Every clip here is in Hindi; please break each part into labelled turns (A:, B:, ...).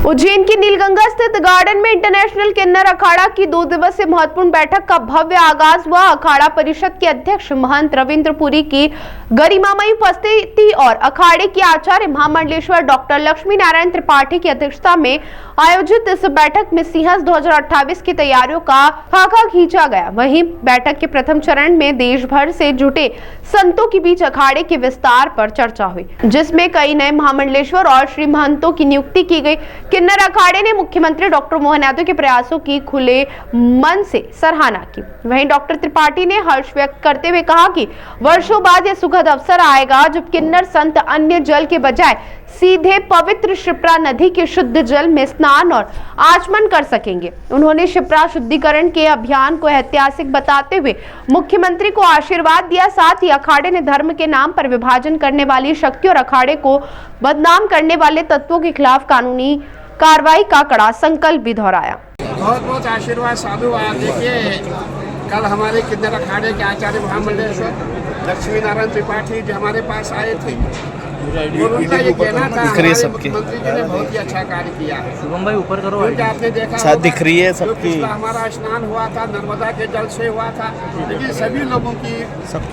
A: उज्जैन की नीलगंगा स्थित गार्डन में इंटरनेशनल किन्नर अखाड़ा की 2 दिवसीय महत्वपूर्ण बैठक का भव्य आगाज हुआ। अखाड़ा परिषद के अध्यक्ष महंत रविंद्र पुरी की गरिमामयी उपस्थिति और अखाड़े के आचार्य महामंडलेश्वर डॉक्टर लक्ष्मी नारायण त्रिपाठी की अध्यक्षता में आयोजित इस बैठक में सिंहस्थ 2028 की तैयारियों का खाका खींचा गया। वहीं बैठक के प्रथम चरण में देश भर से जुटे संतों के बीच अखाड़े के विस्तार पर चर्चा हुई, जिसमें कई नए महामंडलेश्वर और श्री महंतों की नियुक्ति की गई। किन्नर अखाड़े ने मुख्यमंत्री डॉक्टर मोहन यादव के प्रयासों की खुले मन से सराहना की। वहीं डॉक्टर त्रिपाठी ने हर्ष व्यक्त करते हुए कहा कि वर्षों बाद यह सुखद अवसर आएगा जब किन्नर संत अन्य जल के बजाय सीधे पवित्र शिप्रा नदी के शुद्ध जल में स्नान और आचमन कर सकेंगे। उन्होंने शिप्रा शुद्धिकरण के अभियान को ऐतिहासिक बताते हुए मुख्यमंत्री को आशीर्वाद दिया। साथ ही अखाड़े ने धर्म के नाम पर विभाजन करने वाली शक्ति और अखाड़े को बदनाम करने वाले तत्वों के खिलाफ कानूनी कार्रवाई का कड़ा संकल्प भी दोहराया।
B: बहुत बहुत आशीर्वाद साधुवाद। देखिए, कल हमारे किन्नर अखाड़े के आचार्य महामंडलेश्वर लक्ष्मी नारायण त्रिपाठी जी हमारे पास आए थे और उनका ये कहना था हमारे मुख्यमंत्री जी ने बहुत ही अच्छा कार्य किया है।
C: शुभम भाई ऊपर करो,
B: क्योंकि आपने देखा
C: साथ दिख रही है सबकी।
B: हमारा स्नान हुआ था नर्मदा के जल से हुआ था, लेकिन सभी लोगों की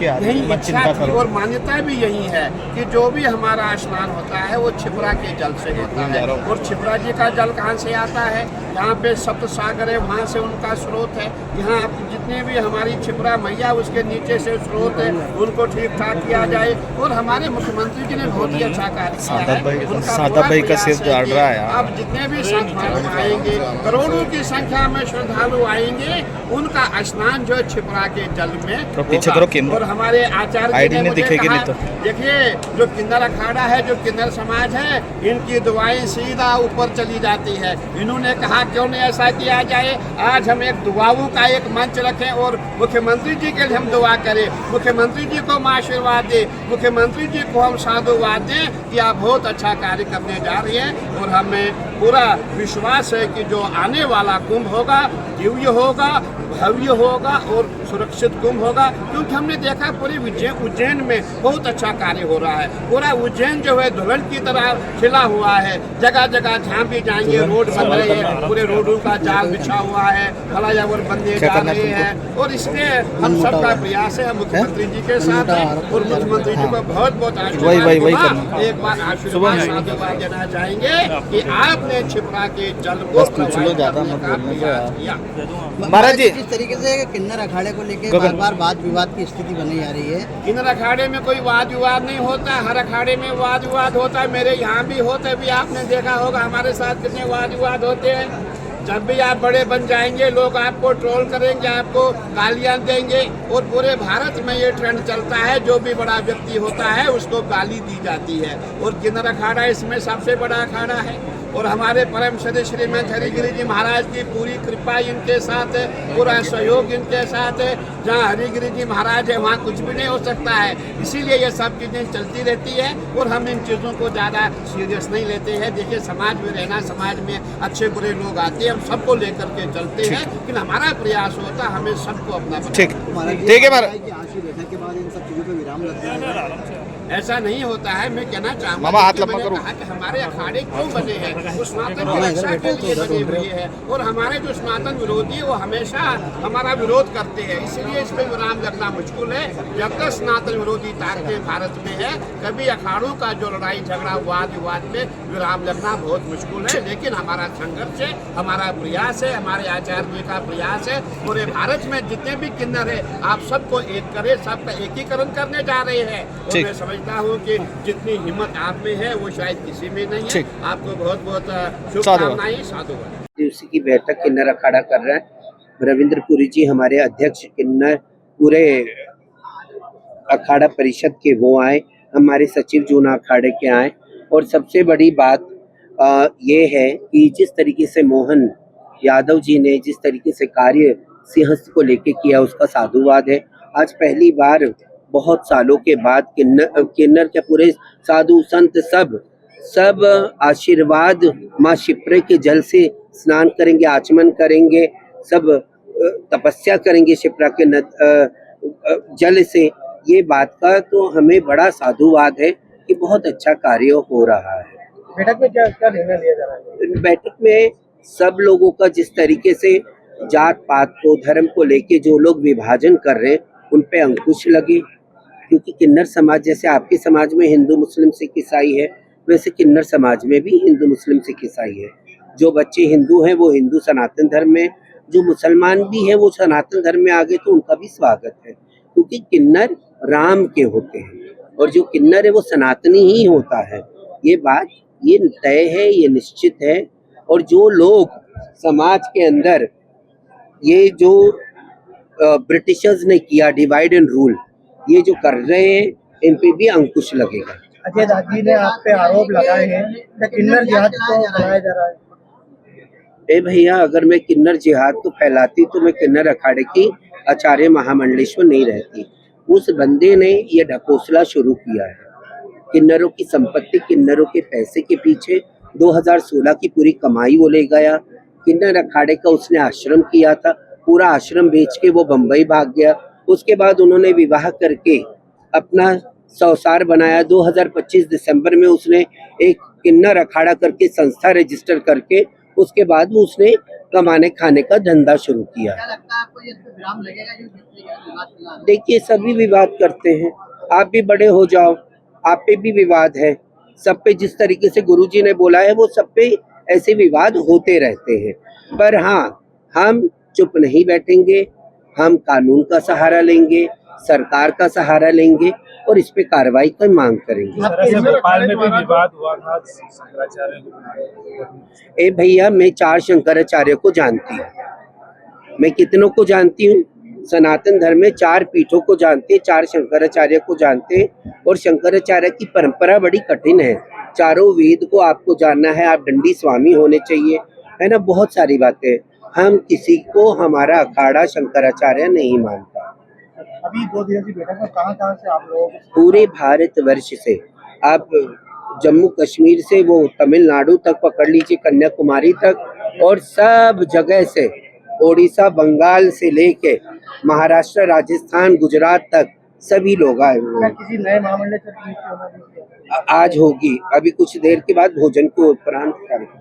B: यही इच्छा थी और मान्यता भी यही है कि जो भी हमारा स्नान होता है वो छिपरा के जल से होता है। और छिपरा जी का जल कहाँ से आता है? यहाँ पे सप्त सागर है, वहाँ से उनका स्रोत है। यहाँ जितने भी हमारी छिपरा मैया उसके नीचे से स्रोत है, उनको ठीक ठाक किया जाए। और हमारे मुख्यमंत्री जी ने बहुत ही अच्छा कार्य किया है।
C: सादा भाई का सिर गाड़ रहा है।
B: अब जितने भी श्रद्धालु आएंगे, करोड़ों की संख्या में श्रद्धालु आएंगे, उनका स्नान जो छिपरा के जल में
C: तो पीछे करो।
B: और हमारे आचार्य जी ने मुझे कहा, देखिए जो किन्नर अखाड़ा है, जो किन्नर समाज है, इनकी दुआएं सीधा ऊपर चली जाती है। इन्होंने कहा क्यों नहीं ऐसा किया जाए, आज हम एक दुआओं का एक मंच रखें और मुख्यमंत्री जी के लिए हम दुआ करें, मुख्यमंत्री जी को हम आशीर्वाद दें, मुख्यमंत्री जी को हम साधुवाद दें कि आप बहुत अच्छा कार्य करने जा रही हैं। और हमें पूरा विश्वास है कि जो आने वाला कुंभ होगा दिव्य होगा, भव्य होगा और सुरक्षित कुंभ होगा। क्योंकि हमने देखा पूरे उज्जैन में बहुत अच्छा कार्य हो रहा है। पूरा उज्जैन जो है दुल्हन की तरह खिला हुआ है। जगह जगह जहाँ भी जाएंगे रोड बन रहे हैं, पूरे रोडों का जाल बिछा हुआ है, फ्लाईओवर बनने जा रहे हैं। और इसमें हम सबका प्रयास है, मुख्यमंत्री जी के साथ है और मुख्यमंत्री जी को बहुत बहुत आशीर्वाद। एक बार आशीर्वाद साधुवाद देना चाहेंगे कि आपने छिपरा के जल को
C: महाराज जी,
D: जिस तरीके से किन्नर अखाड़े को लेकर बार-बार वाद विवाद की स्थिति बनी जा रही है।
B: किन्नर अखाड़े में कोई वाद विवाद नहीं होता, हर अखाड़े में वाद विवाद होता है। मेरे यहाँ भी होते भी, आपने देखा होगा हमारे साथ कितने वाद विवाद होते हैं। जब भी आप बड़े बन जाएंगे लोग आपको ट्रोल करेंगे, आपको गालियां देंगे। और पूरे भारत में ये ट्रेंड चलता है, जो भी बड़ा व्यक्ति होता है उसको गाली दी जाती है। और किन्नर अखाड़ा इसमें सबसे बड़ा अखाड़ा है। और हमारे परम सदस्य श्रीमंत हरिगिरी जी महाराज की पूरी कृपा इनके साथ है, पूरा सहयोग इनके साथ है। जहाँ हरिगिरी जी महाराज है वहाँ कुछ भी नहीं हो सकता है। इसीलिए ये सब चीज़ें चलती रहती है और हम इन चीज़ों को ज़्यादा सीरियस नहीं लेते हैं। देखिए, समाज में रहना, समाज में अच्छे बुरे लोग आते हैं, हम सबको लेकर के चलते हैं। लेकिन हमारा प्रयास होता है हमें सबको अपना
C: ठीक है महाराज।
D: के बाद इन सब चीजों पर विराम लगता है।
B: ऐसा नहीं होता है। मैं कहना चाहूँगा कि हमारे अखाड़े क्यों बने हैं, वो सनातन की रक्षा के लिए बने हुए हैं। और हमारे जो सनातन विरोधी है वो हमेशा हमारा विरोध करते हैं, इसलिए इस पर विराम लगना मुश्किल है। जब तक सनातन विरोधी ताकतें भारत में है, कभी अखाड़ों का जो लड़ाई झगड़ा वाद विवाद में विराम लगना बहुत मुश्किल है। लेकिन हमारा संघर्ष है, हमारा प्रयास है, हमारे आचार्य जी का प्रयास है। पूरे भारत में जितने भी किन्नर है, आप सबको एक करे, सबका एकीकरण करने जा रहे हैं। और मैं समझता हूँ कि जितनी हिम्मत आप में है वो शायद किसी में नहीं है। आपको बहुत बहुत शुभकामनाएं, साधुवाद।
E: दिवसीय की बैठक किन्नर अखाड़ा कर रहा है। रविंद्र पुरी जी हमारे अध्यक्ष किन्नर पूरे अखाड़ा परिषद के वो आए, हमारे सचिव जूना अखाड़े के आए। और सबसे बड़ी बात ये है कि जिस तरीके से मोहन यादव जी ने जिस तरीके से कार्य सिंहस्थ को लेके किया उसका साधुवाद है। आज पहली बार बहुत सालों के बाद किन्नर के पूरे साधु संत सब आशीर्वाद माँ शिप्रे के जल से स्नान करेंगे, आचमन करेंगे, सब तपस्या करेंगे शिप्रा के जल से। ये बात का तो हमें बड़ा साधुवाद है कि बहुत अच्छा कार्य हो रहा है।
F: बैठक में क्या क्या निर्णय लिया जा रहा है?
E: बैठक में सब लोगों का जिस तरीके से जात पात को धर्म को लेके जो लोग विभाजन कर रहे हैं उन पे अंकुश लगे, क्योंकि किन्नर समाज जैसे आपके समाज में हिंदू मुस्लिम सिख ईसाई है, वैसे किन्नर समाज में भी हिंदू मुस्लिम सिख ईसाई है। जो बच्चे हिंदू हैं वो हिंदू सनातन धर्म में, जो मुसलमान भी है वो सनातन धर्म में आ गए तो उनका भी स्वागत है, क्योंकि किन्नर राम के होते हैं और जो किन्नर है वो सनातनी ही होता है। ये बात ये तय है, ये निश्चित है। और जो लोग समाज के अंदर ये जो ब्रिटिशर्स ने किया डिवाइड एंड रूल, ये जो कर रहे हैं इन पे भी अंकुश लगेगा।
F: अजय दागी ने आप पे आरोप लगाए हैं कि किन्नर जिहाद को फैलाया जा रहा है।
E: ए भैया, अगर मैं किन्नर जिहाद को फैलाती तो मैं किन्नर अखाड़े की आचार्य महामंडलेश्वर नहीं रहती। उस बंदे ने ये ढकोसला शुरू किया है। किन्नरों की संपत्ति, किन्नरों के पैसे के पीछे 2016 की पूरी कमाई वो ले गया। किन्नर अखाड़े का उसने आश्रम किया था, पूरा आश्रम बेच के वो बम्बई भाग गया। उसके बाद उन्होंने विवाह करके अपना संसार बनाया। 2025 दिसंबर में उसने एक किन्नर अखाड़ा करके संस्था रजिस्टर करके उसके बाद वो उसने कमाने खाने का धंधा शुरू किया।
D: क्या लगता है आपको ये विराम लगेगा जो विवाद चला?
E: देखिए, सभी विवाद करते हैं, आप भी बड़े हो जाओ, आप पे भी विवाद है। सब पे जिस तरीके से गुरुजी ने बोला है वो सब पे ऐसे विवाद होते रहते हैं। पर हाँ, हम चुप नहीं बैठेंगे, हम कानून का सहारा लेंगे, सरकार का सहारा लेंगे और इस पे कार्रवाई की मांग करेंगे।
F: भोपाल में भी विवाद हुआ था शंकराचार्य को।
E: ए भैया, मैं 4 शंकराचार्य को जानती हूँ। मैं कितनों को जानती हूँ? सनातन धर्म में 4 पीठों को जानते, 4 शंकराचार्य को जानते। और शंकराचार्य की परंपरा बड़ी कठिन है। चारों वेद को आपको जानना है, आप दंडी स्वामी होने चाहिए, है ना, बहुत सारी बातें। हम किसी को हमारा अखाड़ा शंकराचार्य नहीं मानता।
F: अभी 2 दिवसीय बैठक में कहाँ से आप लोग?
E: पूरे भारतवर्ष से, आप जम्मू कश्मीर से वो तमिलनाडु तक पकड़ लीजिए, कन्याकुमारी तक, और सब जगह से, ओडिशा बंगाल से लेके महाराष्ट्र राजस्थान गुजरात तक सभी लोग आए हुए हैं।
F: किसी नए महामंडलेश्वर की नियुक्ति होना?
E: आज होगी, अभी कुछ देर के बाद भोजन के उपरांत कार्यक्रम।